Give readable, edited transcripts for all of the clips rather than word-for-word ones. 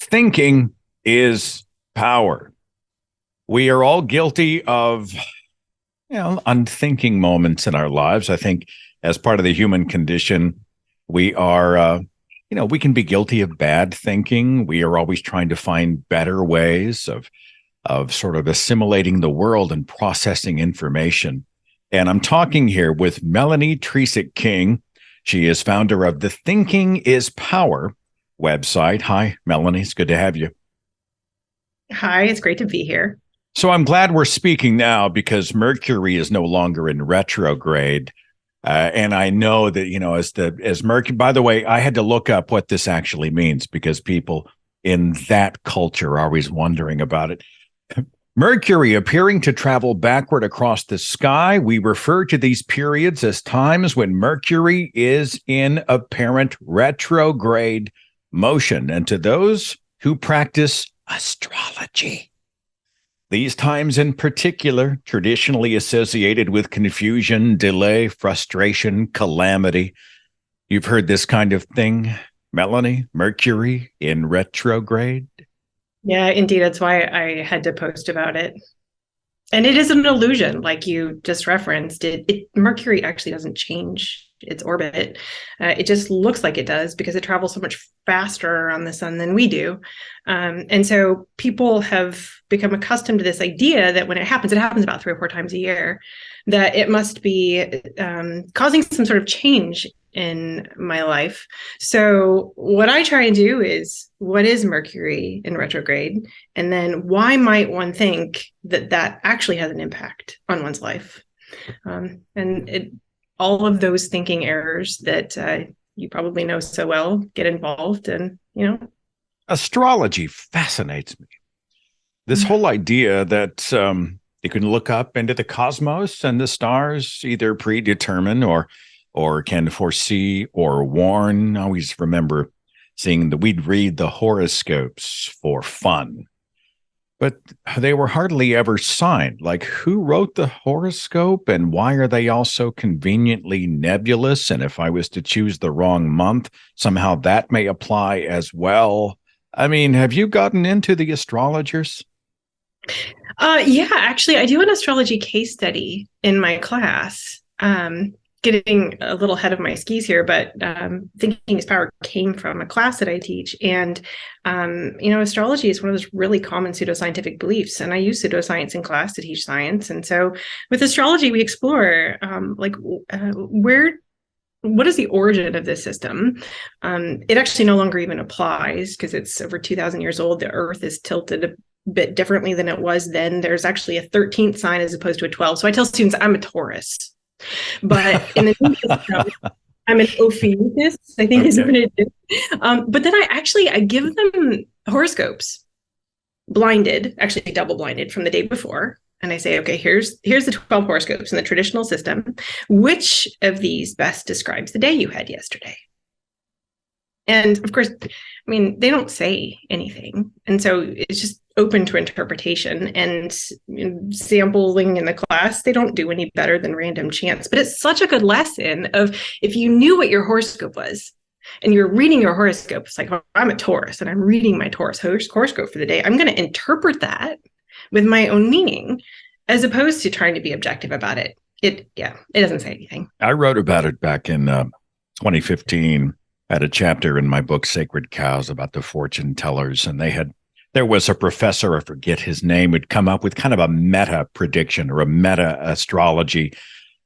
Thinking is power. We are all guilty of, unthinking moments in our lives. I think as part of the human condition, we are, we can be guilty of bad thinking. We are always trying to find better ways of sort of assimilating the world and processing information. And I'm talking here with Melanie Tresick King. She is founder of the Thinking is Power website. Hi, Melanie. It's good to have you. Hi, it's great to be here. So I'm glad we're speaking now because Mercury is no longer in retrograde. And I know that, as Mercury, by the way, I had to look up what this actually means because people in that culture are always wondering about it. Mercury appearing to travel backward across the sky. We refer to these periods as times when Mercury is in apparent retrograde motion. And to those who practice astrology, these times in particular, traditionally associated with confusion, delay, frustration, calamity. You've heard this kind of thing, Melanie? Mercury in retrograde? Yeah, indeed. That's why I had to post about it. And it is an illusion, like you just referenced. Mercury actually doesn't change its orbit. It just looks like it does because it travels so much faster around the sun than we do. And so people have become accustomed to this idea that when it happens about 3 or 4 times a year, that it must be causing some sort of change in my life. So what I try and do is, what is Mercury in retrograde? And then why might one think that that actually has an impact on one's life? All of those thinking errors that you probably know so well get involved. And, Astrology fascinates me. This whole idea that you can look up into the cosmos and the stars either predetermine or can foresee or warn. I always remember seeing that we'd read the horoscopes for fun, but they were hardly ever signed. Like, who wrote the horoscope and why are they all so conveniently nebulous? And if I was to choose the wrong month, somehow that may apply as well. I mean, have you gotten into the astrologers? Yeah, actually, I do an astrology case study in my class. Getting a little ahead of my skis here, but Thinking is Power came from a class that I teach. And, astrology is one of those really common pseudoscientific beliefs. And I use pseudoscience in class to teach science. And so with astrology, we explore what is the origin of this system? It actually no longer even applies because it's over 2,000 years old. The Earth is tilted a bit differently than it was then. There's actually a 13th sign as opposed to a 12. So I tell students I'm a Taurus. But in the new system, I'm an Ophiuchus, I think is what it is. But then I give them horoscopes, blinded, actually double blinded from the day before. And I say, okay, here's the 12 horoscopes in the traditional system. Which of these best describes the day you had yesterday? And of course, they don't say anything. And so it's just open to interpretation, and sampling in the class, they don't do any better than random chance. But it's such a good lesson of, if you knew what your horoscope was and you're reading your horoscope, it's like, oh, I'm a Taurus and I'm reading my Taurus horoscope for the day. I'm going to interpret that with my own meaning, as opposed to trying to be objective about it. It doesn't say anything. I wrote about it back in 2015. I had a chapter in my book, Sacred Cows, about the fortune tellers. And there was a professor, I forget his name, would come up with kind of a meta prediction or a meta astrology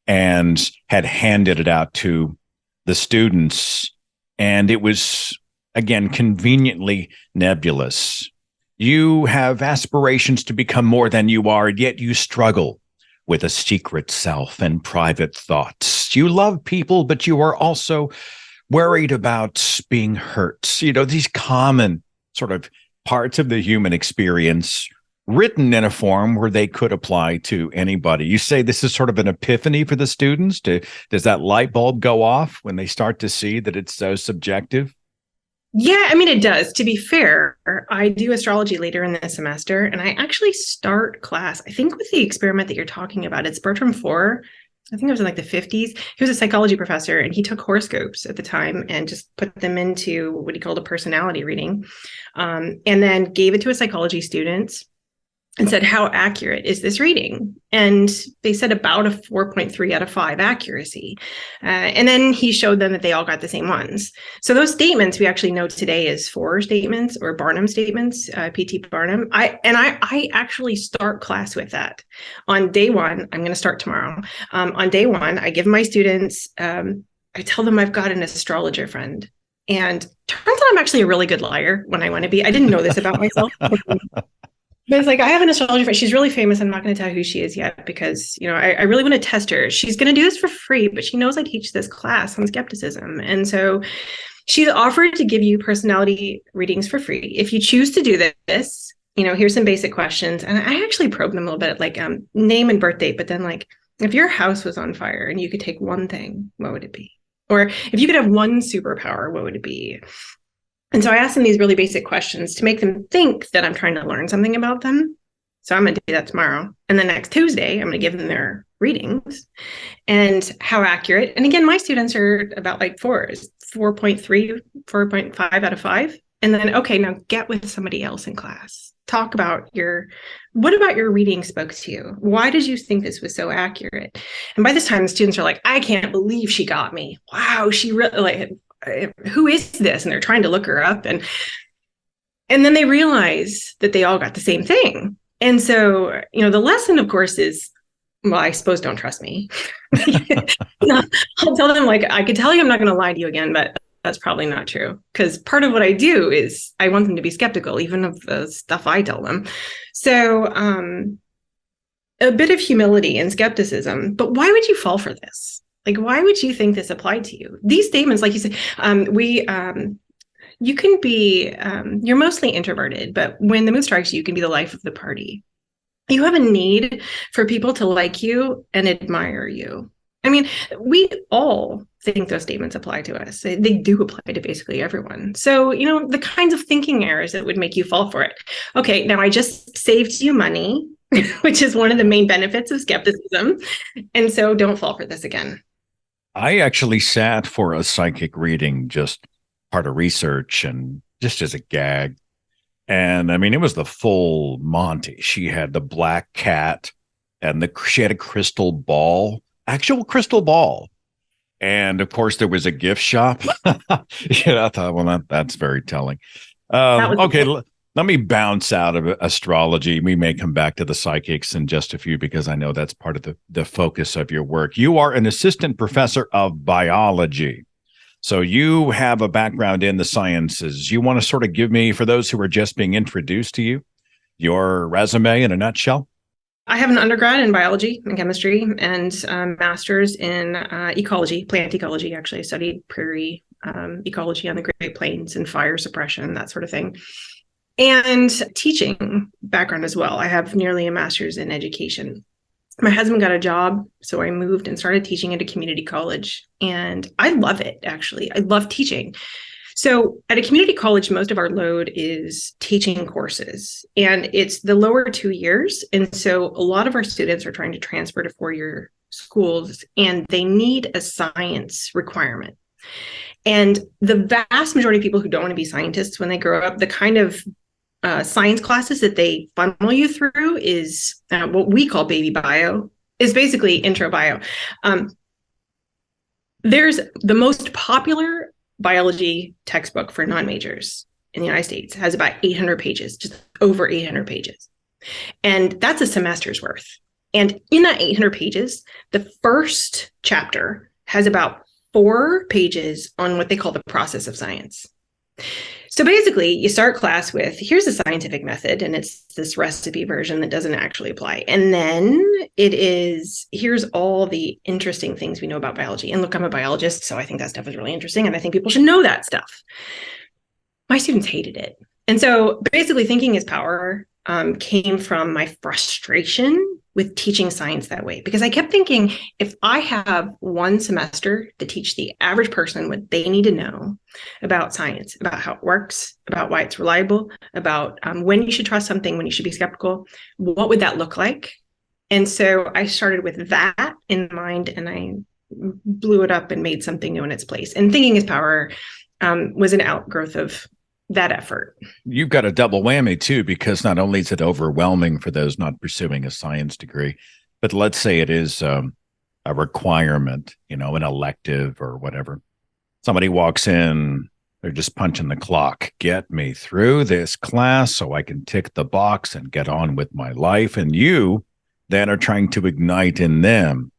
and had handed it out to the students. And it was, again, conveniently nebulous. You have aspirations to become more than you are, yet you struggle with a secret self and private thoughts. You love people, but you are also worried about being hurt. These common sort of parts of the human experience written in a form where they could apply to anybody. You say this is sort of an epiphany for the students. Does that light bulb go off when they start to see that it's so subjective? Yeah, it does. To be fair, I do astrology later in the semester, and I actually start class, I think, with the experiment that you're talking about. It's Bertram 4, I think it was in like the 50s. He was a psychology professor, and he took horoscopes at the time and just put them into what he called a personality reading, and then gave it to his psychology students and said, how accurate is this reading? And they said about a 4.3 out of 5 accuracy. And then he showed them that they all got the same ones. So those statements we actually know today as Forer statements or Barnum statements, P.T. Barnum. I actually start class with that. On day one, I'm going to start tomorrow. On day one, I give my students, I tell them I've got an astrologer friend. And turns out I'm actually a really good liar when I want to be. I didn't know this about myself. But it's like, I have an astrology friend. She's really famous. I'm not going to tell who she is yet because, I really want to test her. She's going to do this for free, but she knows I teach this class on skepticism. And so she's offered to give you personality readings for free. If you choose to do this, here's some basic questions. And I actually probe them a little bit, like name and birth date. But then like, if your house was on fire and you could take one thing, what would it be? Or if you could have one superpower, what would it be? And so I asked them these really basic questions to make them think that I'm trying to learn something about them. So I'm going to do that tomorrow. And then next Tuesday, I'm going to give them their readings and how accurate. And again, my students are about like 4.3, 4.5 out of 5. And then, okay, now get with somebody else in class. Talk about what about your reading spoke to you? Why did you think this was so accurate? And by this time, the students are like, I can't believe she got me. Wow, she really like, who is this? And they're trying to look her up. And then they realize that they all got the same thing. And so, the lesson, of course, is, well, I suppose don't trust me. I'll tell them, like, I could tell you I'm not going to lie to you again, but that's probably not true. Because part of what I do is I want them to be skeptical, even of the stuff I tell them. So a bit of humility and skepticism. But why would you fall for this? Like, why would you think this applied to you? These statements, like you said, you can be, you're mostly introverted, but when the mood strikes you, you can be the life of the party. You have a need for people to like you and admire you. I mean, we all think those statements apply to us. They do apply to basically everyone. So, the kinds of thinking errors that would make you fall for it. Okay, now I just saved you money, which is one of the main benefits of skepticism. And so don't fall for this again. I actually sat for a psychic reading, just part of research and just as a gag. And I mean, it was the full Monty. She had the black cat and she had a crystal ball, actual crystal ball. And of course, there was a gift shop. I thought, well, that's very telling. Okay, let me bounce out of astrology. We may come back to the psychics in just a few because I know that's part of the focus of your work. You are an assistant professor of biology. So you have a background in the sciences. You want to sort of give me, for those who are just being introduced to you, your resume in a nutshell? I have an undergrad in biology and chemistry and master's in ecology, plant ecology. Actually, I studied prairie ecology on the Great Plains and fire suppression, that sort of thing. And teaching background as well. I have nearly a master's in education. My husband got a job, so I moved and started teaching at a community college. And I love it, actually. I love teaching. So at a community college, most of our load is teaching courses, and it's the lower 2 years. And so a lot of our students are trying to transfer to 4-year schools, and they need a science requirement. And the vast majority of people who don't want to be scientists when they grow up, the kind of science classes that they funnel you through is what we call baby bio, is basically intro bio. There's the most popular biology textbook for non-majors in the United States has about 800 pages, just over 800 pages. And that's a semester's worth. And in that 800 pages, the first chapter has about 4 pages on what they call the process of science. So basically, you start class with, here's a scientific method, and it's this recipe version that doesn't actually apply. And then it is, here's all the interesting things we know about biology. And look, I'm a biologist, so I think that stuff is really interesting, and I think people should know that stuff. My students hated it. And so basically, thinking is power came from my frustration with teaching science that way. Because I kept thinking, if I have one semester to teach the average person what they need to know about science, about how it works, about why it's reliable, about when you should trust something, when you should be skeptical, what would that look like? And so I started with that in mind, and I blew it up and made something new in its place. And thinking is power was an outgrowth of that effort. You've got a double whammy too, because not only is it overwhelming for those not pursuing a science degree, but let's say it is a requirement, an elective or whatever. Somebody walks in, they're just punching the clock. Get me through this class so I can tick the box and get on with my life. And you then are trying to ignite in them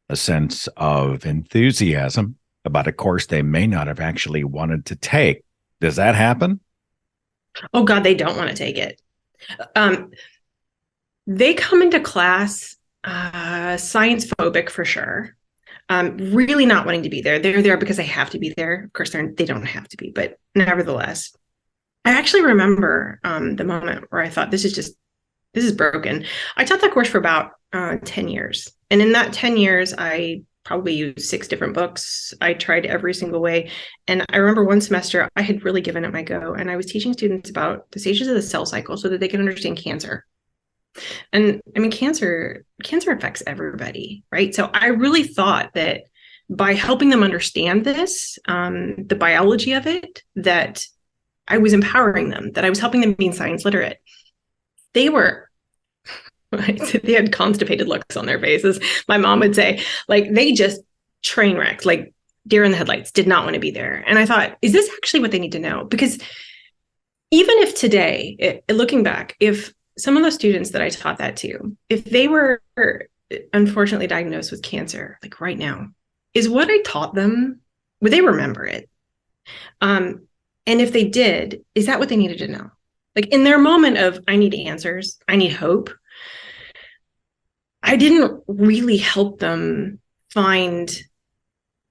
a sense of enthusiasm about a course they may not have actually wanted to take. Does that happen? Oh God, they don't want to take it. They come into class science phobic for sure. Really not wanting to be there. They're there because they have to be there. Of course, they don't have to be, but nevertheless, I actually remember the moment where I thought, this is broken. I taught that course for about 10 years. And in that 10 years, I probably used 6 different books. I tried every single way. And I remember one semester, I had really given it my go. And I was teaching students about the stages of the cell cycle so that they can understand cancer. And I mean, cancer affects everybody, right? So I really thought that by helping them understand this, the biology of it, that I was empowering them, that I was helping them be science literate. They were, they had constipated looks on their faces. My mom would say, like, they just train wrecked, like deer in the headlights, did not want to be there. And I thought, is this actually what they need to know? Because even if today, looking back, if some of the students that I taught that to, if they were unfortunately diagnosed with cancer, like right now, is what I taught them, would they remember it? And if they did, is that what they needed to know? Like in their moment of, I need answers, I need hope, I didn't really help them find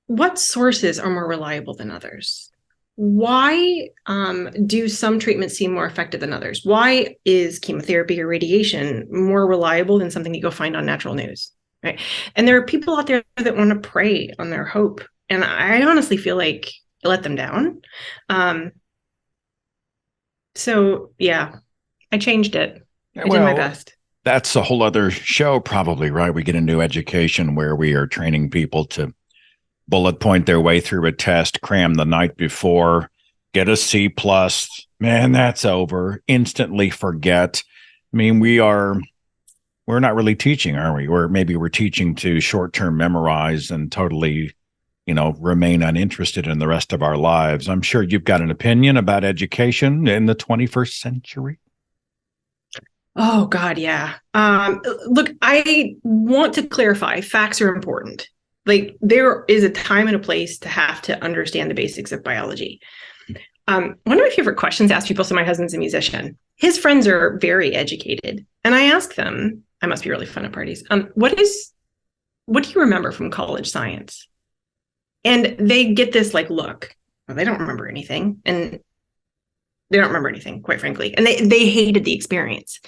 what sources are more reliable than others. Why do some treatments seem more effective than others? Why is chemotherapy or radiation more reliable than something you go find on natural news? Right? And there are people out there that want to prey on their hope. And I honestly feel like I let them down. So yeah, I changed it. I did my best. That's a whole other show, probably, right? We get into education where we are training people to bullet point their way through a test, cram the night before, get a C plus. Man, that's over. Instantly forget. I mean, we're not really teaching, are we? Or maybe we're teaching to short-term memorize and totally, remain uninterested in the rest of our lives. I'm sure you've got an opinion about education in the 21st century. Oh, God, yeah. Look, I want to clarify, facts are important. Like there is a time and a place to have to understand the basics of biology. One of my favorite questions to ask people, so my husband's a musician. His friends are very educated. And I ask them, I must be really fun at parties, what do you remember from college science? And they get this like look, well, they don't remember anything. And they don't remember anything, quite frankly. And they hated the experience.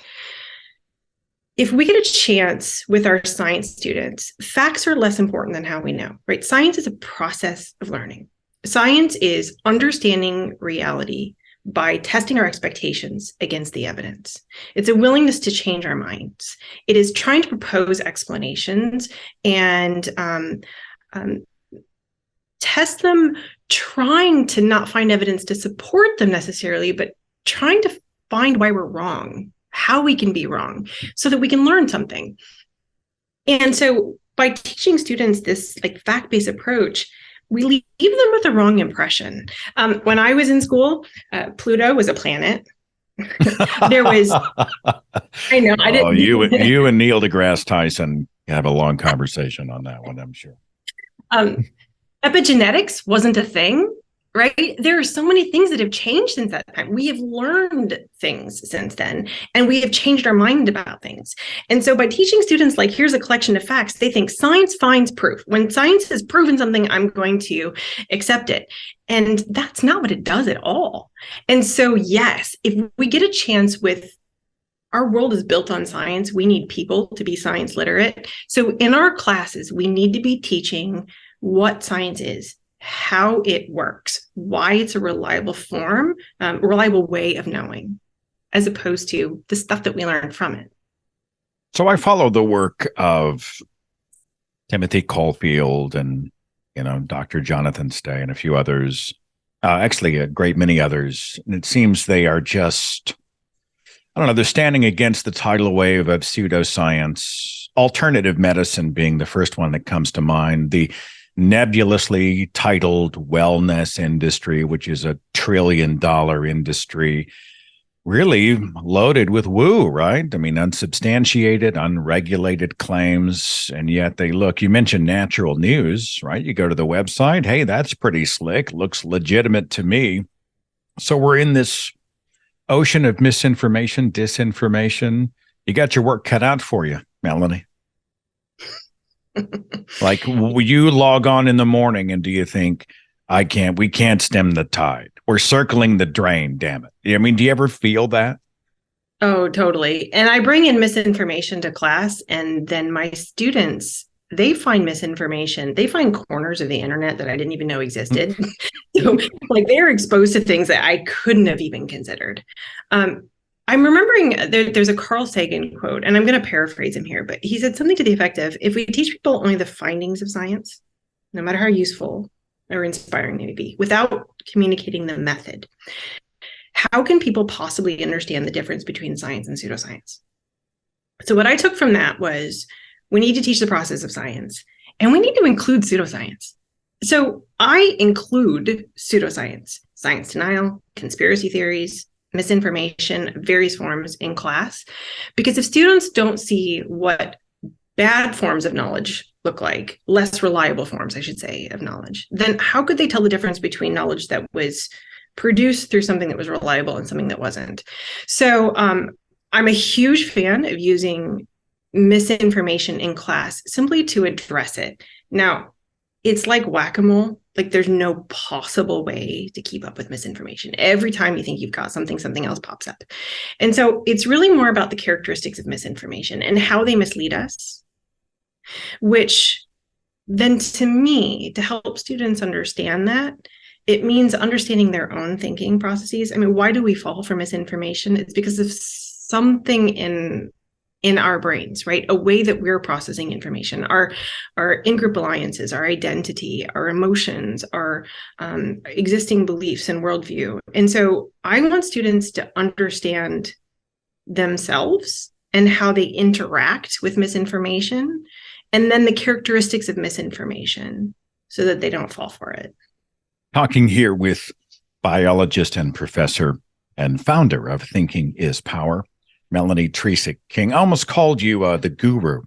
If we get a chance with our science students, facts are less important than how we know, right? Science is a process of learning. Science is understanding reality by testing our expectations against the evidence. It's a willingness to change our minds. It is trying to propose explanations and test them, trying to not find evidence to support them necessarily, but trying to find why we're wrong, how we can be wrong, so that we can learn something. And so by teaching students this like fact-based approach, we leave them with the wrong impression. When I was in school, Pluto was a planet. There was, I know, I didn't. You and Neil deGrasse Tyson have a long conversation on that one, I'm sure. Epigenetics wasn't a thing, right? There are so many things that have changed since that time. We have learned things since then, and we have changed our mind about things. And so by teaching students, like, here's a collection of facts, they think science finds proof. When science has proven something, I'm going to accept it. And that's not what it does at all. And so, yes, if we get a chance with our world is built on science, we need people to be science literate. So in our classes, we need to be teaching what science is, how it works, why it's a reliable form, reliable way of knowing, as opposed to the stuff that we learn from it. So I follow the work of Timothy Caulfield and, Dr. Jonathan Stay and a few others, actually a great many others. And it seems they are just, I don't know, they're standing against the tidal wave of pseudoscience, alternative medicine being the first one that comes to mind, the nebulously titled wellness industry, which is $1 trillion industry, really loaded with woo, right? I mean, unsubstantiated, unregulated claims. And yet they look, you mentioned natural news, right? You go to the website, hey, that's pretty slick, looks legitimate to me. So we're in this ocean of misinformation, disinformation. You got your work cut out for you, Melanie. Like, you log on in the morning and do you think, we can't stem the tide. We're circling the drain, damn it. I mean, do you ever feel that? Oh, totally. And I bring in misinformation to class, and then my students, they find misinformation. They find corners of the internet that I didn't even know existed. So, like, they're exposed to things that I couldn't have even considered. I'm remembering there's a Carl Sagan quote, and I'm going to paraphrase him here, but he said something to the effect of, if we teach people only the findings of science, no matter how useful or inspiring they may be, without communicating the method, how can people possibly understand the difference between science and pseudoscience? So what I took from that was, we need to teach the process of science, and we need to include pseudoscience. So I include pseudoscience, science denial, conspiracy theories, misinformation, various forms in class, because if students don't see what bad forms of knowledge look like, less reliable forms, I should say, of knowledge, then how could they tell the difference between knowledge that was produced through something that was reliable and something that wasn't? So I'm a huge fan of using misinformation in class simply to address it. Now, it's like whack-a-mole. Like, there's no possible way to keep up with misinformation. Every time you think you've got something, something else pops up. And so it's really more about the characteristics of misinformation and how they mislead us, which then, to me, to help students understand that, it means understanding their own thinking processes. I mean, why do we fall for misinformation? It's because of something in our brains, right? A way that we're processing information, our in-group alliances, our identity, our emotions, our existing beliefs and worldview. And so I want students to understand themselves and how they interact with misinformation, and then the characteristics of misinformation so that they don't fall for it. Talking here with biologist and professor and founder of Thinking is Power, Melanie Treisic-King. I almost called you the guru.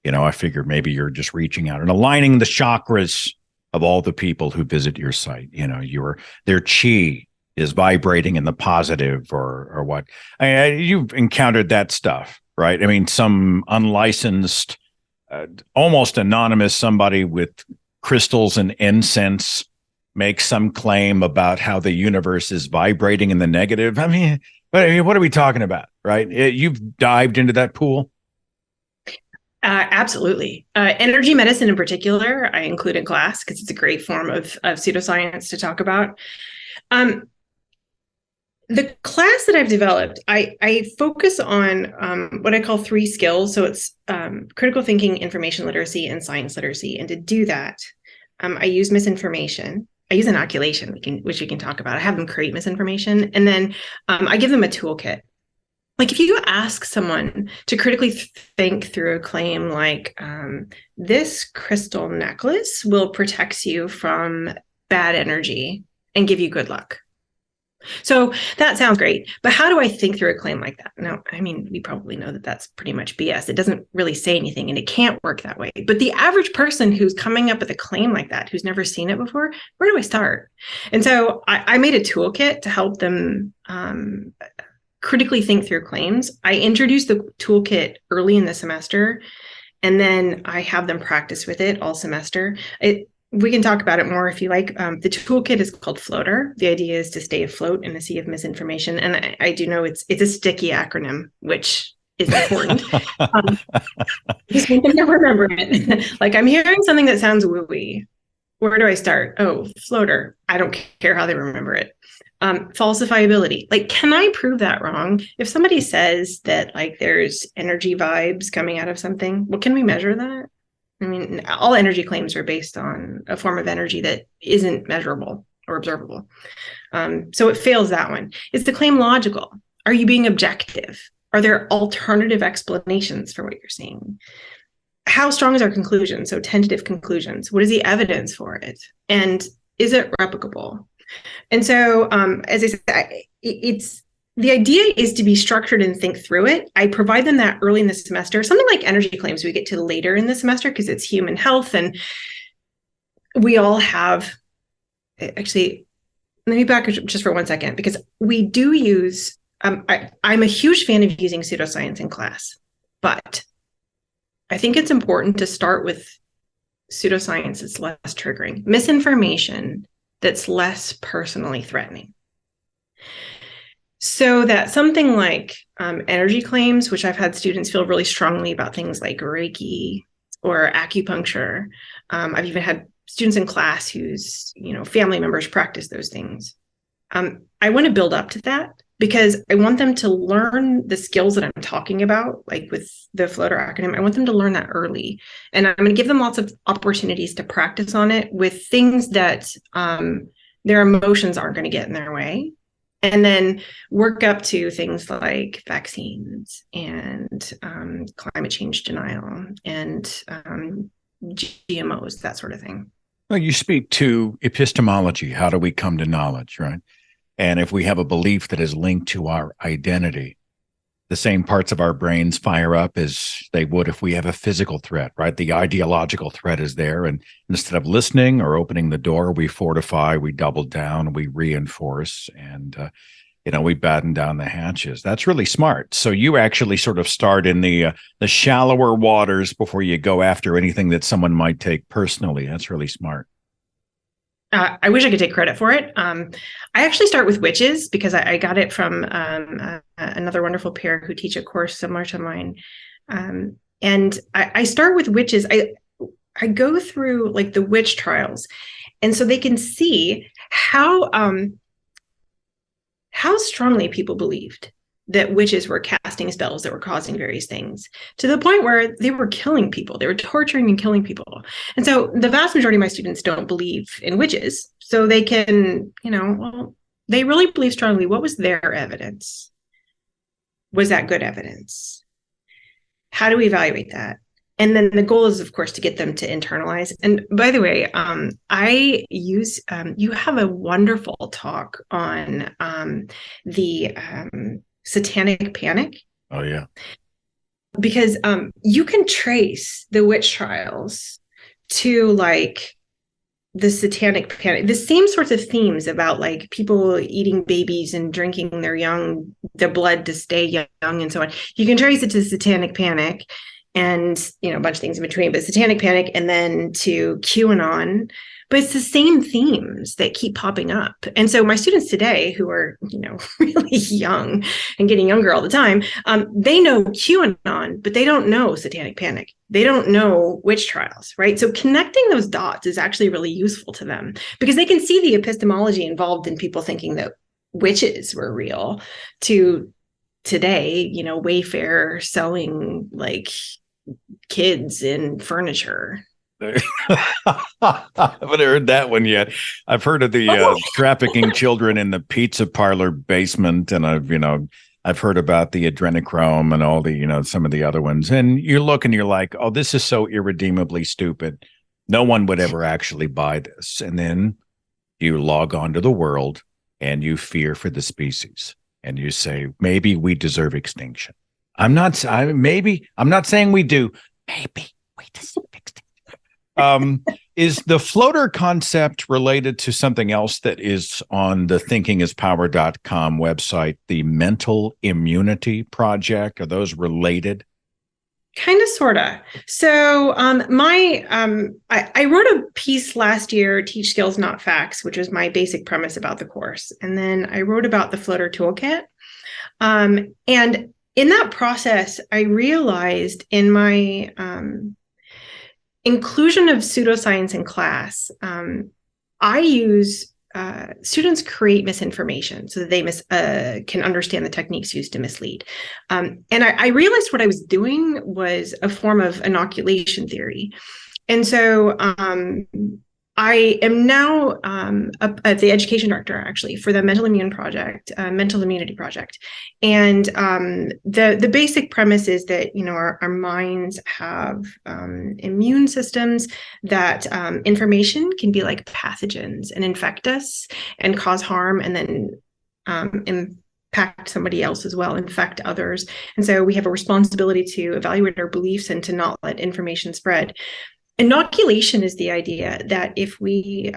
I figured maybe you're just reaching out and aligning the chakras of all the people who visit your site. Their chi is vibrating in the positive, or what. You've encountered that stuff, right? I mean, some unlicensed, almost anonymous somebody with crystals and incense make some claim about how the universe is vibrating in the negative. I mean, what are we talking about, right? You've dived into that pool? Absolutely. Energy medicine in particular, I include in class because it's a great form of pseudoscience to talk about. The class that I've developed, I focus on what I call 3 skills. So it's critical thinking, information literacy, and science literacy. And to do that, I use misinformation. I use inoculation, which we can talk about. I have them create misinformation, and then I give them a toolkit. Like, if you ask someone to critically think through a claim like, this crystal necklace will protect you from bad energy and give you good luck. So that sounds great, but how do I think through a claim like that? Now, I mean, we probably know that that's pretty much BS. It doesn't really say anything, and it can't work that way. But the average person who's coming up with a claim like that, who's never seen it before, where do I start? And so I made a toolkit to help them critically think through claims. I introduced the toolkit early in the semester, and then I have them practice with it all semester. We can talk about it more if you like. The toolkit is called Floater. The idea is to stay afloat in a sea of misinformation. And I do know it's a sticky acronym, which is important. Just want them to remember it. Like, I'm hearing something that sounds wooey. Where do I start? Oh, Floater. I don't care how they remember it. Falsifiability. Like, can I prove that wrong? If somebody says that like there's energy vibes coming out of something, well, can we measure that? I mean, all energy claims are based on a form of energy that isn't measurable or observable. So it fails that one. Is the claim logical? Are you being objective? Are there alternative explanations for what you're seeing? How strong is our conclusion? So tentative conclusions. What is the evidence for it? And is it replicable? And so, as I said, it's the idea is to be structured and think through it. I provide them that early in the semester. Something like energy claims we get to later in the semester because it's human health, and we all have. Actually, let me back just for 1 second because we do use. I'm a huge fan of using pseudoscience in class, but I think it's important to start with pseudoscience that's less triggering, misinformation that's less personally threatening. So that something like energy claims, which I've had students feel really strongly about things like Reiki or acupuncture. I've even had students in class whose family members practice those things. I want to build up to that because I want them to learn the skills that I'm talking about, like with the floater acronym. I want them to learn that early. And I'm going to give them lots of opportunities to practice on it with things that their emotions aren't going to get in their way. And then work up to things like vaccines and climate change denial and GMOs, that sort of thing. Well, you speak to epistemology. How do we come to knowledge, right? And if we have a belief that is linked to our identity, the same parts of our brains fire up as they would if we have a physical threat, right? The ideological threat is there. And instead of listening or opening the door, we fortify, we double down, we reinforce, and, we batten down the hatches. That's really smart. So you actually sort of start in the shallower waters before you go after anything that someone might take personally. That's really smart. I wish I could take credit for it. I actually start with witches because I got it from another wonderful pair who teach a course similar to mine. And I start with witches. I go through like the witch trials. And so they can see how strongly people believed that witches were casting spells that were causing various things to the point where they were killing people. They were torturing and killing people. And so the vast majority of my students don't believe in witches. So they can, they really believe strongly. What was their evidence? Was that good evidence? How do we evaluate that? And then the goal is, of course, to get them to internalize. And by the way, I use, you have a wonderful talk on the satanic panic. Oh, yeah. Because you can trace the witch trials to like the satanic panic, the same sorts of themes about like people eating babies and drinking their blood to stay young and so on. You can trace it to the satanic panic and, a bunch of things in between, but satanic panic and then to QAnon. But it's the same themes that keep popping up. And so my students today who are, really young and getting younger all the time, they know QAnon, but they don't know satanic panic. They don't know witch trials, right? So connecting those dots is actually really useful to them because they can see the epistemology involved in people thinking that witches were real to today, Wayfair selling like kids in furniture. I haven't heard that one yet. I've heard of the trafficking children in the pizza parlor basement, and I've heard about the adrenochrome and all the some of the other ones. And you look and you're like, oh, this is so irredeemably stupid. No one would ever actually buy this. And then you log on to the world and you fear for the species, and you say maybe we deserve extinction. I'm not saying we do. Maybe we deserve extinction. Is the floater concept related to something else that is on the thinkingispower.com website, the Mental Immunity Project? Are those related? Kind of, sort of. So I wrote a piece last year, Teach Skills, Not Facts, which was my basic premise about the course. And then I wrote about the floater toolkit. And in that process, I realized in my inclusion of pseudoscience in class, I use students create misinformation so that they can understand the techniques used to mislead. And I realized what I was doing was a form of inoculation theory. And so I am now the education director, actually, for the Mental Immunity Project. And the basic premise is that, our minds have immune systems, that information can be like pathogens and infect us and cause harm, and then impact somebody else as well, infect others. And so we have a responsibility to evaluate our beliefs and to not let information spread. Inoculation is the idea that if we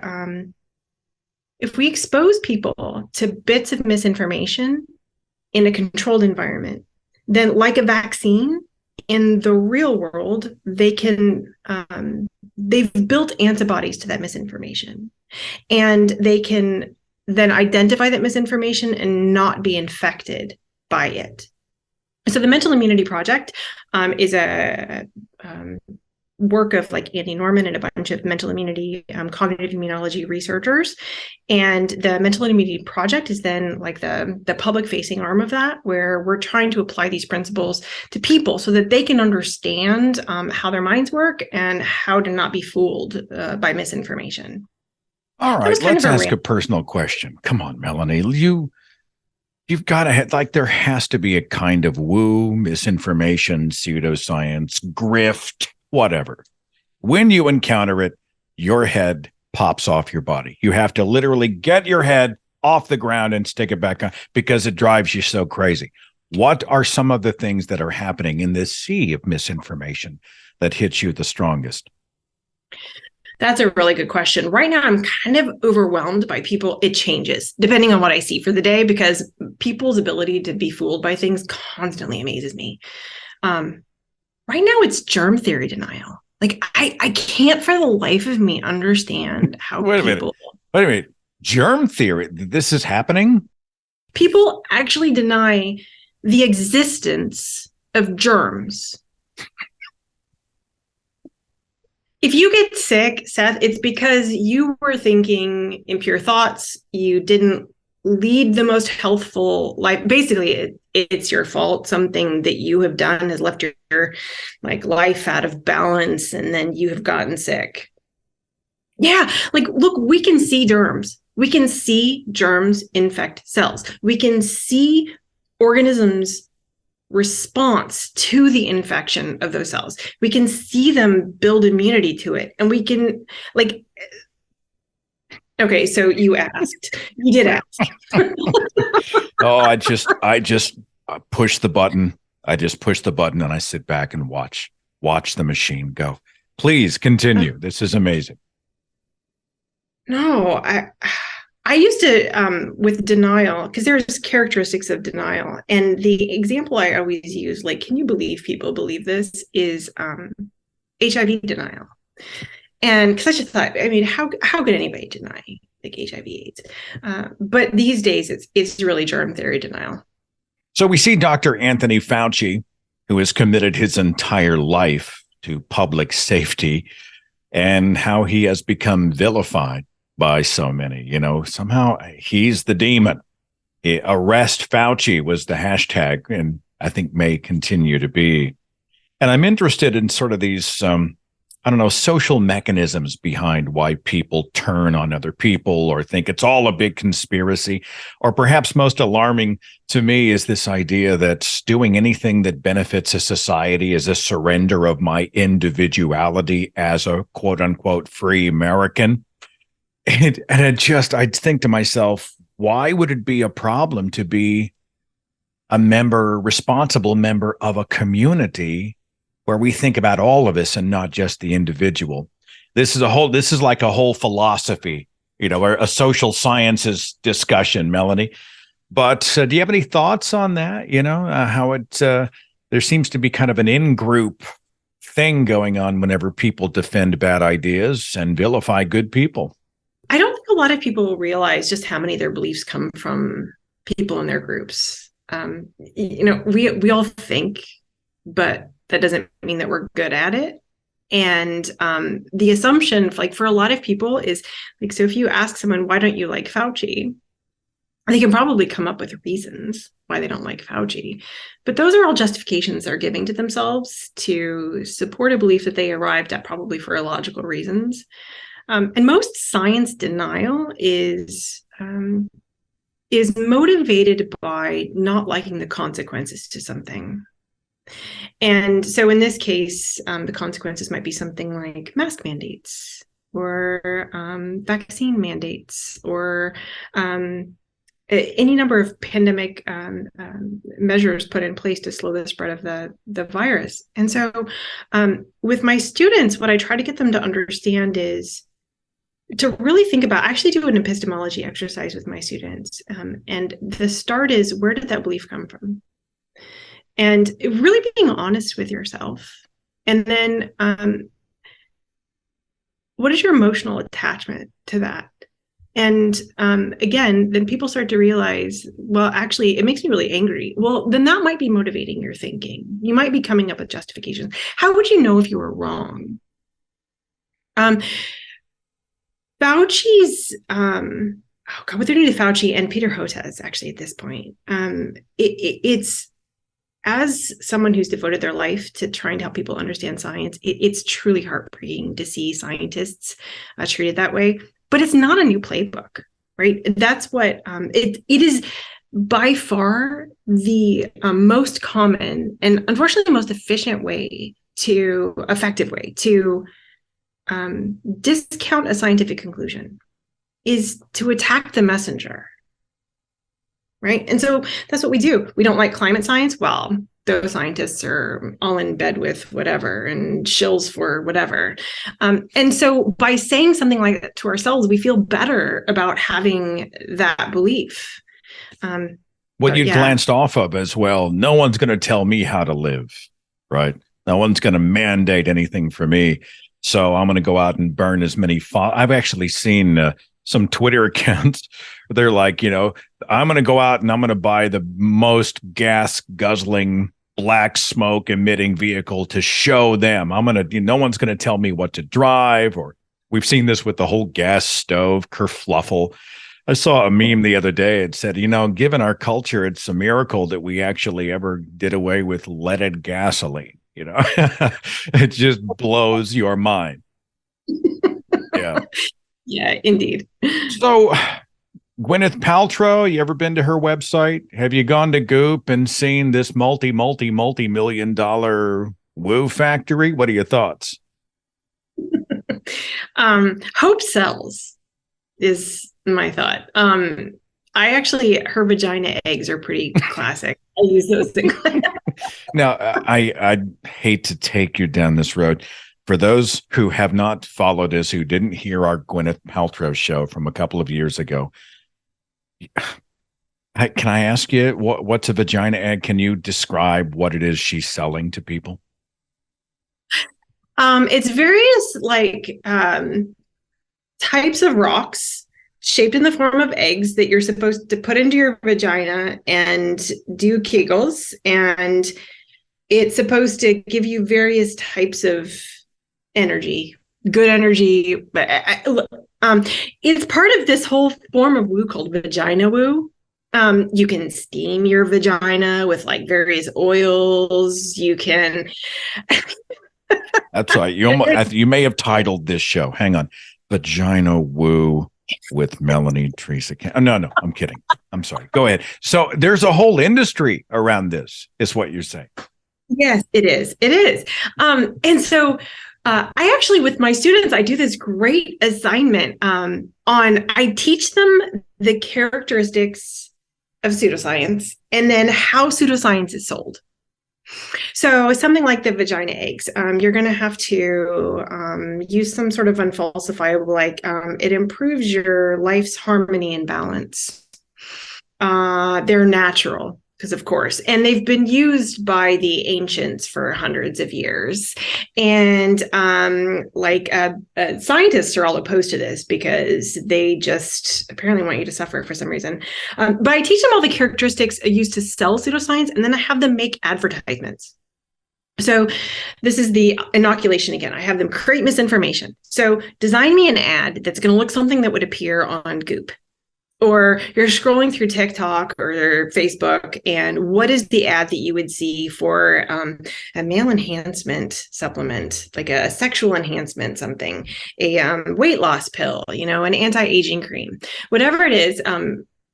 expose people to bits of misinformation in a controlled environment, then, like a vaccine, in the real world, they've built antibodies to that misinformation, and they can then identify that misinformation and not be infected by it. So the Mental Immunity Project is a work of like Andy Norman and a bunch of mental immunity, cognitive immunology researchers. And the Mental Immunity Project is then like the public facing arm of that, where we're trying to apply these principles to people so that they can understand how their minds work and how to not be fooled by misinformation. All right, let's ask a personal question. Come on, Melanie, you've got to have, like, there has to be a kind of woo, misinformation, pseudoscience, grift, whatever. When you encounter it, your head pops off your body. You have to literally get your head off the ground and stick it back on because it drives you so crazy. What are some of the things that are happening in this sea of misinformation that hits you the strongest? That's a really good question. Right now, I'm kind of overwhelmed by people. It changes depending on what I see for the day, because people's ability to be fooled by things constantly amazes me. Right now, it's germ theory denial. Like, I can't for the life of me understand how Wait a minute. Germ theory? This is happening? People actually deny the existence of germs. If you get sick, Seth, it's because you were thinking impure thoughts. You didn't lead the most healthful life. Basically, it's your fault. Something that you have done has left your life out of balance, and then you have gotten sick. Yeah, look, we can see germs. We can see germs infect cells. We can see organisms' response to the infection of those cells. We can see them build immunity to it. And we can, okay, so you did ask. Oh, I just push the button. I just push the button and I sit back and watch the machine go. Please continue. This is amazing. No, I used to, with denial, because there's characteristics of denial. And the example I always use, can you believe people believe this, is HIV denial. And because I just thought, how could anybody deny HIV/AIDS? But these days, it's really germ theory denial. So we see Dr. Anthony Fauci, who has committed his entire life to public safety, and how he has become vilified by so many. Somehow he's the demon. Arrest Fauci was the hashtag, and I think may continue to be. And I'm interested in sort of these, social mechanisms behind why people turn on other people or think it's all a big conspiracy. Or perhaps most alarming to me is this idea that doing anything that benefits a society is a surrender of my individuality as a quote unquote free American. And I'd think to myself, why would it be a problem to be a responsible member of a community where we think about all of us and not just the individual? This is like a whole philosophy, or a social sciences discussion, Melanie. But do you have any thoughts on that? How there seems to be kind of an in-group thing going on whenever people defend bad ideas and vilify good people. I don't think a lot of people realize just how many of their beliefs come from people in their groups. We all think, but that doesn't mean that we're good at it. And the assumption, like for a lot of people, is like, so if you ask someone, why don't you like Fauci? They can probably come up with reasons why they don't like Fauci. But those are all justifications they're giving to themselves to support a belief that they arrived at probably for illogical reasons. And most science denial is motivated by not liking the consequences to something. And so in this case, the consequences might be something like mask mandates or vaccine mandates or any number of pandemic measures put in place to slow the spread of the virus. And so with my students, what I try to get them to understand is to really think about, I actually do an epistemology exercise with my students. And the start is, where did that belief come from? And really being honest with yourself. And then what is your emotional attachment to that? And again, then people start to realize, well, actually, it makes me really angry. Well, then that might be motivating your thinking. You might be coming up with justifications. How would you know if you were wrong? Fauci's, oh God, what they're doing to Fauci and Peter Hotez, actually, at this point, it's, as someone who's devoted their life to trying to help people understand science, it's truly heartbreaking to see scientists treated that way. But it's not a new playbook, right? That's what it is by far the most common and unfortunately the most effective way to discount a scientific conclusion is to attack the messenger, right? And so that's what we do. We don't like climate science. Well, those scientists are all in bed with whatever and shills for whatever. And so by saying something like that to ourselves, we feel better about having that belief. What you glanced off of as well, no one's going to tell me how to live, right? No one's going to mandate anything for me. So I'm going to go out and burn as many. I've actually seen some Twitter accounts. They're like, I'm going to go out and I'm going to buy the most gas guzzling, black smoke emitting vehicle to show them. No one's going to tell me what to drive. Or we've seen this with the whole gas stove kerfluffle. I saw a meme the other day. It said, given our culture, it's a miracle that we actually ever did away with leaded gasoline. It just blows your mind. Yeah. Yeah, indeed. So Gwyneth Paltrow, you ever been to her website? Have you gone to Goop and seen this multi-million dollar woo factory? What are your thoughts? Hope sells is my thought. Her vagina eggs are pretty classic. I use those things. Now, I hate to take you down this road. For those who have not followed us, who didn't hear our Gwyneth Paltrow show from a couple of years ago, can I ask you, what's a vagina egg? Can you describe what it is she's selling to people? It's various types of rocks shaped in the form of eggs that you're supposed to put into your vagina and do Kegels. And it's supposed to give you various types of energy, good energy. But it's part of this whole form of woo called vagina woo. You can steam your vagina with various oils. You can. That's right. You may have titled this show. Hang on, Vagina Woo with Melanie Teresa. No, I'm kidding. I'm sorry. Go ahead. So there's a whole industry around this, is what you're saying. Yes, it is. It is. And so I actually, with my students, I do this great assignment I teach them the characteristics of pseudoscience and then how pseudoscience is sold. So something like the vagina eggs, you're going to have to use some sort of unfalsifiable, it improves your life's harmony and balance. They're natural, because of course, and they've been used by the ancients for hundreds of years. And scientists are all opposed to this because they just apparently want you to suffer for some reason. But I teach them all the characteristics used to sell pseudoscience, and then I have them make advertisements. So this is the inoculation again. I have them create misinformation. So design me an ad that's going to look something that would appear on Goop. Or you're scrolling through TikTok or Facebook, and what is the ad that you would see for a male enhancement supplement, like a sexual enhancement, something, a weight loss pill, an anti-aging cream, whatever it is,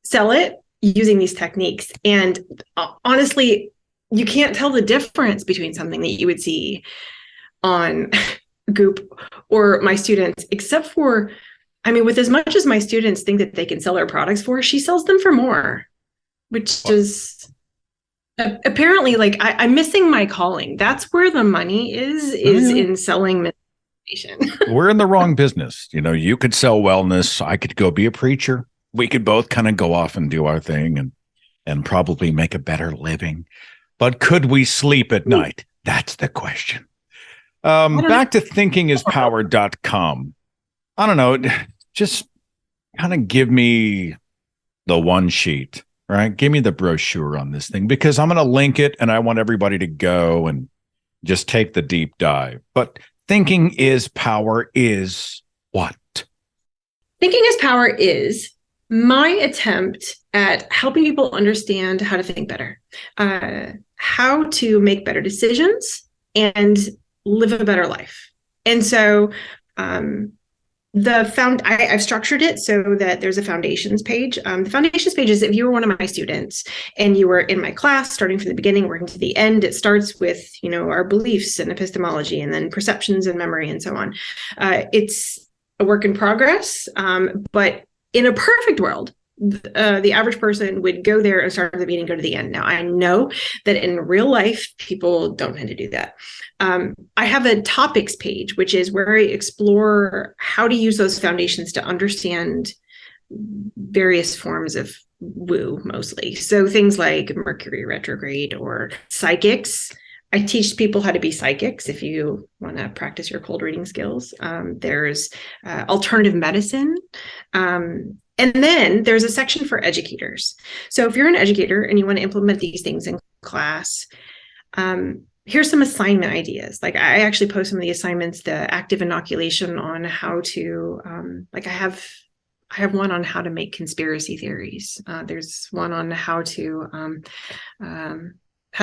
sell it using these techniques. And honestly, you can't tell the difference between something that you would see on Goop or my students, except for, with as much as my students think that they can sell their products for, she sells them for more, which is apparently, like, I'm missing my calling. That's where the money is in selling misinformation. We're in the wrong business. You could sell wellness. I could go be a preacher. We could both kind of go off and do our thing and probably make a better living. But could we sleep at night? That's the question. Back to thinkingispower.com. I don't know. Just kind of give me the one sheet, right? Give me the brochure on this thing, because I'm going to link it and I want everybody to go and just take the deep dive. But thinking is power is what? Thinking is power is my attempt at helping people understand how to think better, how to make better decisions and live a better life. And so I've structured it so that there's a foundations page. The foundations page is if you were one of my students and you were in my class, starting from the beginning, working to the end. It starts with, our beliefs and epistemology, and then perceptions and memory and so on. It's a work in progress, but in a perfect world, the average person would go there and start at the beginning, go to the end. Now, I know that in real life, people don't tend to do that. I have a topics page, which is where I explore how to use those foundations to understand various forms of woo, mostly. So things like Mercury retrograde or psychics. I teach people how to be psychics if you want to practice your cold reading skills. There's alternative medicine. And then there's a section for educators. So if you're an educator and you want to implement these things in class, here's some assignment ideas. Like, I actually post some of the assignments, the active inoculation on how to, I have one on how to make conspiracy theories. There's one on how to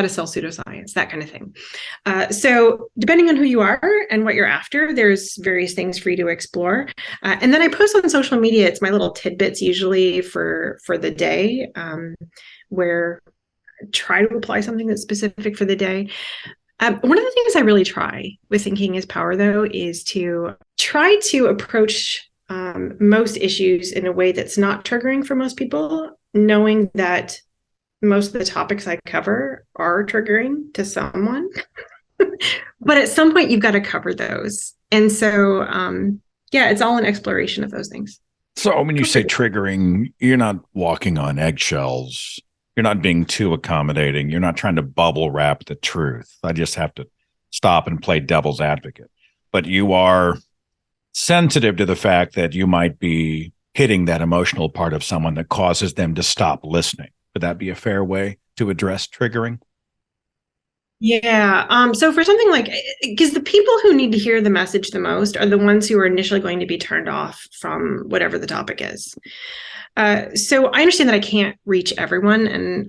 sell pseudoscience, that kind of thing. So depending on who you are and what you're after, there's various things for you to explore. And then I post on social media. It's my little tidbits usually for the day, where I try to apply something that's specific for the day. One of the things I really try with Thinking is Power, though, is to try to approach most issues in a way that's not triggering for most people, knowing that most of the topics I cover are triggering to someone. But at some point, you've got to cover those. And so, it's all an exploration of those things. So when you say triggering, you're not walking on eggshells. You're not being too accommodating. You're not trying to bubble wrap the truth. I just have to stop and play devil's advocate. But you are sensitive to the fact that you might be hitting that emotional part of someone that causes them to stop listening. Would that be a fair way to address triggering? Yeah. So for something like, because the people who need to hear the message the most are the ones who are initially going to be turned off from whatever the topic is. So I understand that I can't reach everyone,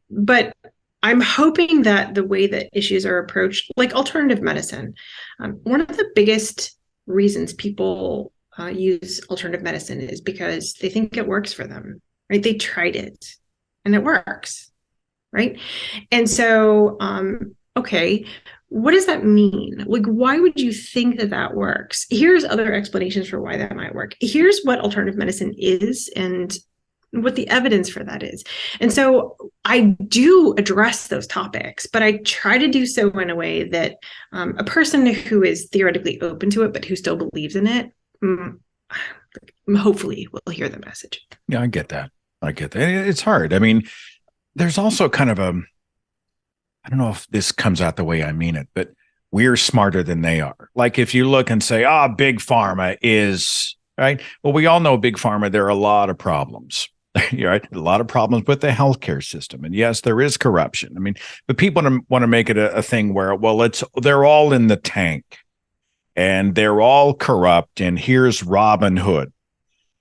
but I'm hoping that the way that issues are approached, like alternative medicine, one of the biggest reasons people use alternative medicine is because they think it works for them, right? They tried it and it works, right? And so, okay, what does that mean? Like, why would you think that that works? Here's other explanations for why that might work. Here's what alternative medicine is and what the evidence for that is. And so I do address those topics, but I try to do so in a way that a person who is theoretically open to it, but who still believes in it, hopefully will hear the message. Yeah, I get that. It's hard. I mean, there's also kind of I don't know if this comes out the way I mean it, but we're smarter than they are. Like if you look and say, big pharma is, right? Well, we all know big pharma, there are a lot of problems. You're right. A lot of problems with the healthcare system. And yes, there is corruption. I mean, but people want to make it a thing where, well, they're all in the tank and they're all corrupt. And here's Robin Hood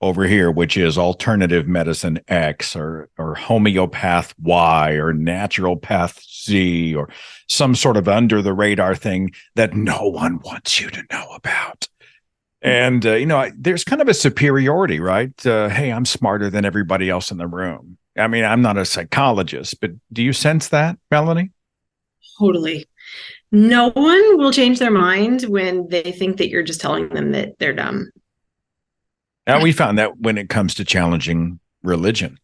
over here, which is alternative medicine X or homeopath Y or naturopath Z or some sort of under the radar thing that no one wants you to know about. And, there's kind of a superiority, right? Hey, I'm smarter than everybody else in the room. I mean, I'm not a psychologist, but do you sense that, Melanie? Totally. No one will change their mind when they think that you're just telling them that they're dumb. Now, we found that when it comes to challenging religion,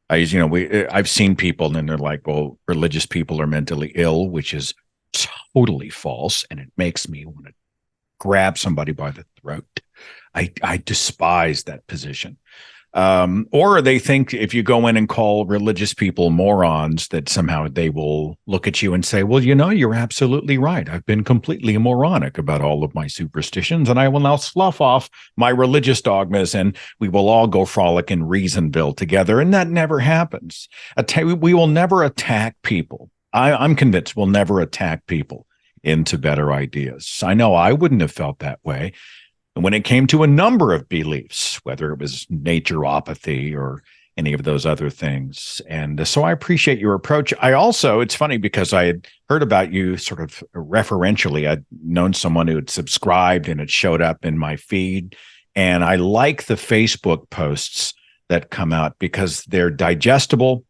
I've seen people and they're like, well, religious people are mentally ill, which is totally false. And it makes me want to grab somebody by the throat. I despise that position. Or they think if you go in and call religious people morons, that somehow they will look at you and say, well, you're absolutely right. I've been completely moronic about all of my superstitions, and I will now slough off my religious dogmas, and we will all go frolic in Reasonville together. And that never happens. We will never attack people. I'm convinced we'll never attack people into better ideas. I know I wouldn't have felt that way. And when it came to a number of beliefs, whether it was naturopathy or any of those other things. And so I appreciate your approach. It's funny because I had heard about you sort of referentially. I'd known someone who had subscribed and it showed up in my feed. And I like the Facebook posts that come out because they're digestible.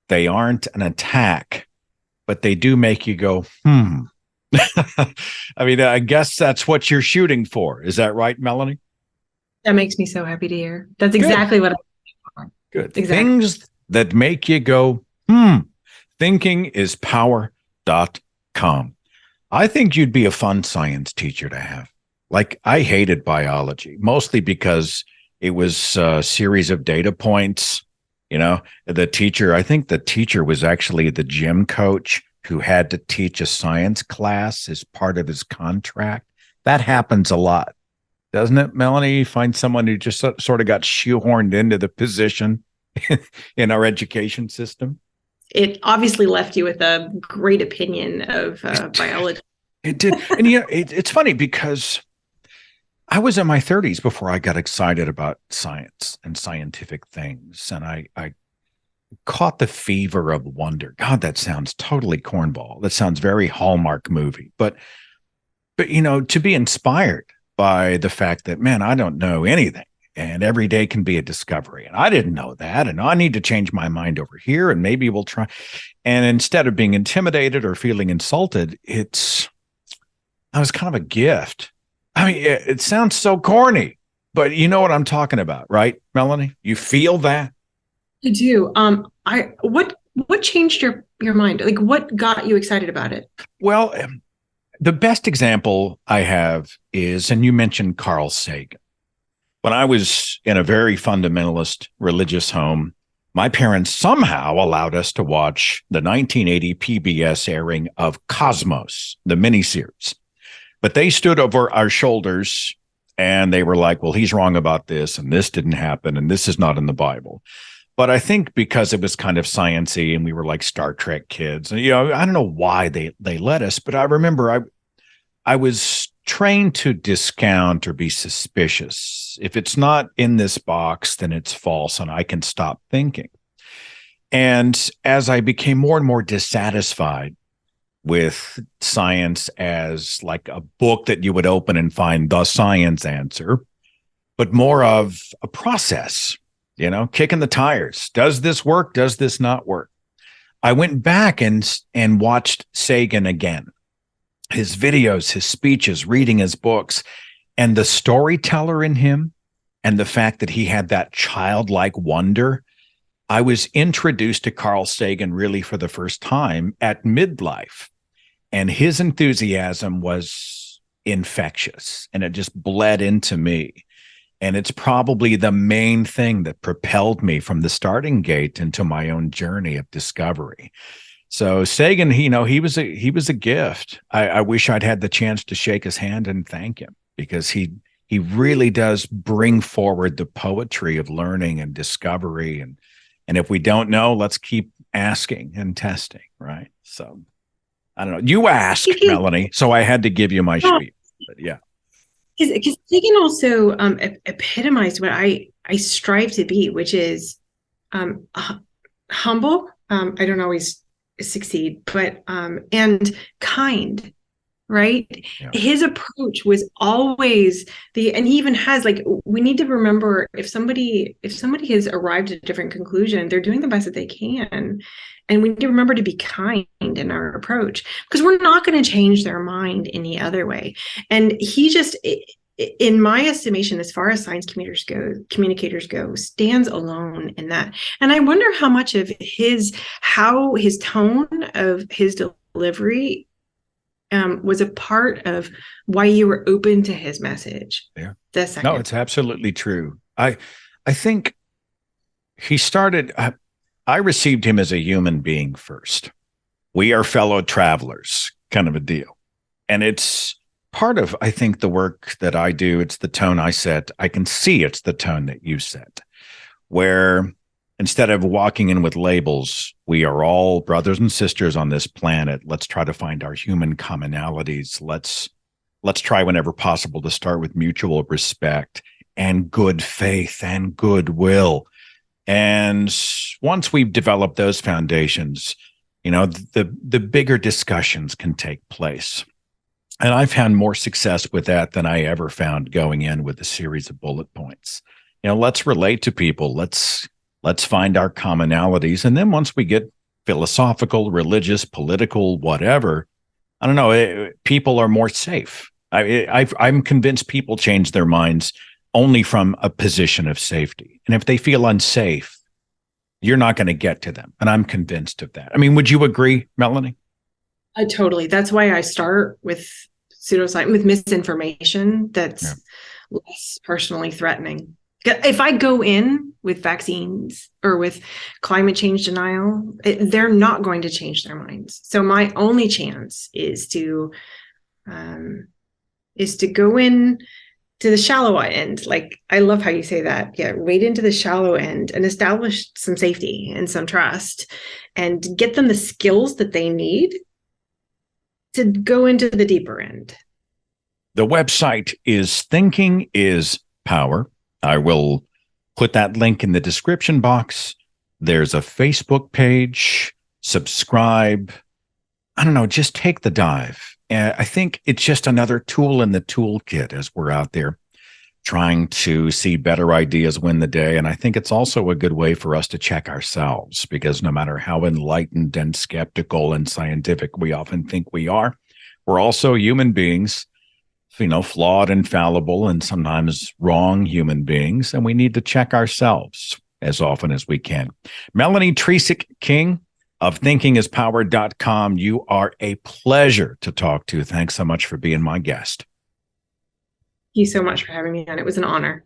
They aren't an attack, but they do make you go, I mean, I guess that's what you're shooting for. Is that right, Melanie? That makes me so happy to hear. That's exactly what I'm looking for. Good. Exactly. Things that make you go, Thinking is power.com. I think you'd be a fun science teacher to have. Like, I hated biology, mostly because it was a series of data points. I think the teacher was actually the gym coach who had to teach a science class as part of his contract. That happens a lot, doesn't it, Melanie? You find someone who just sort of got shoehorned into the position in our education system. It obviously left you with a great opinion of biology. It did. And it's funny because I was in my 30s before I got excited about science and scientific things. And I caught the fever of wonder. God, that sounds totally cornball. That sounds very Hallmark movie. But to be inspired by the fact that, man, I don't know anything and every day can be a discovery. And I didn't know that. And I need to change my mind over here and maybe we'll try. And instead of being intimidated or feeling insulted, I was kind of a gift. I mean, it sounds so corny, but you know what I'm talking about, right, Melanie? You feel that? I do. What changed your mind? Like, what got you excited about it? Well, the best example I have is, and you mentioned Carl Sagan. When I was in a very fundamentalist religious home, my parents somehow allowed us to watch the 1980 PBS airing of Cosmos, the miniseries. But they stood over our shoulders and they were like, well, he's wrong about this, and this didn't happen, and this is not in the Bible. But I think because it was kind of sciencey and we were like Star Trek kids, and I don't know why they let us, but I remember I was trained to discount or be suspicious. If it's not in this box, then it's false, and I can stop thinking. And as I became more and more dissatisfied with science as like a book that you would open and find the science answer, but more of a process, kicking the tires. Does this work? Does this not work? I went back and watched Sagan again, his videos, his speeches, reading his books, and the storyteller in him and the fact that he had that childlike wonder. I was introduced to Carl Sagan really for the first time at midlife, and his enthusiasm was infectious and it just bled into me. And it's probably the main thing that propelled me from the starting gate into my own journey of discovery. So Sagan, he was a gift. I wish I'd had the chance to shake his hand and thank him because he he really does bring forward the poetry of learning and discovery. And if we don't know, let's keep asking and testing, right? So I don't know. You asked, Melanie, so I had to give you my spiel. But yeah. Because Sagan also epitomized what I strive to be, which is humble. I don't always succeed, but and kind. Right. Yeah. His approach was always and he even has, like, we need to remember, if somebody has arrived at a different conclusion, they're doing the best that they can. And we need to remember to be kind in our approach, because we're not going to change their mind any other way. And he just, in my estimation, as far as communicators go, stands alone in that. And I wonder how much of his tone of his delivery was a part of why you were open to his message. Yeah. No, it's absolutely true. I think he started, I received him as a human being first. We are fellow travelers, kind of a deal. And it's part of, I think, the work that I do. It's the tone I set. I can see it's the tone that you set, where instead of walking in with labels, we are all brothers and sisters on this planet. Let's try to find our human commonalities. Let's try whenever possible to start with mutual respect and good faith and goodwill. And once we've developed those foundations, the bigger discussions can take place. And I've found more success with that than I ever found going in with a series of bullet points. Let's relate to people. Let's find our commonalities. And then once we get philosophical, religious, political, whatever, I don't know, people are more safe. I'm convinced people change their minds only from a position of safety. And if they feel unsafe, you're not going to get to them. And I'm convinced of that. I mean, would you agree, Melanie? Totally. That's why I start with pseudoscience, with misinformation that's less personally threatening. If I go in with vaccines or with climate change denial, they're not going to change their minds. So my only chance is to go in to the shallow end. Like, I love how you say that. Yeah, wade into the shallow end and establish some safety and some trust, and get them the skills that they need to go into the deeper end. The website is Thinking is Power. I will put that link in the description box. There's a Facebook page. Subscribe. I don't know, just take the dive. I think it's just another tool in the toolkit as we're out there trying to see better ideas win the day. And I think it's also a good way for us to check ourselves, because no matter how enlightened and skeptical and scientific we often think we are, we're also human beings, flawed and fallible and sometimes wrong human beings. And we need to check ourselves as often as we can. Melanie Treesick-King of thinkingispower.com. You are a pleasure to talk to. Thanks so much for being my guest. Thank you so much for having me on. It was an honor.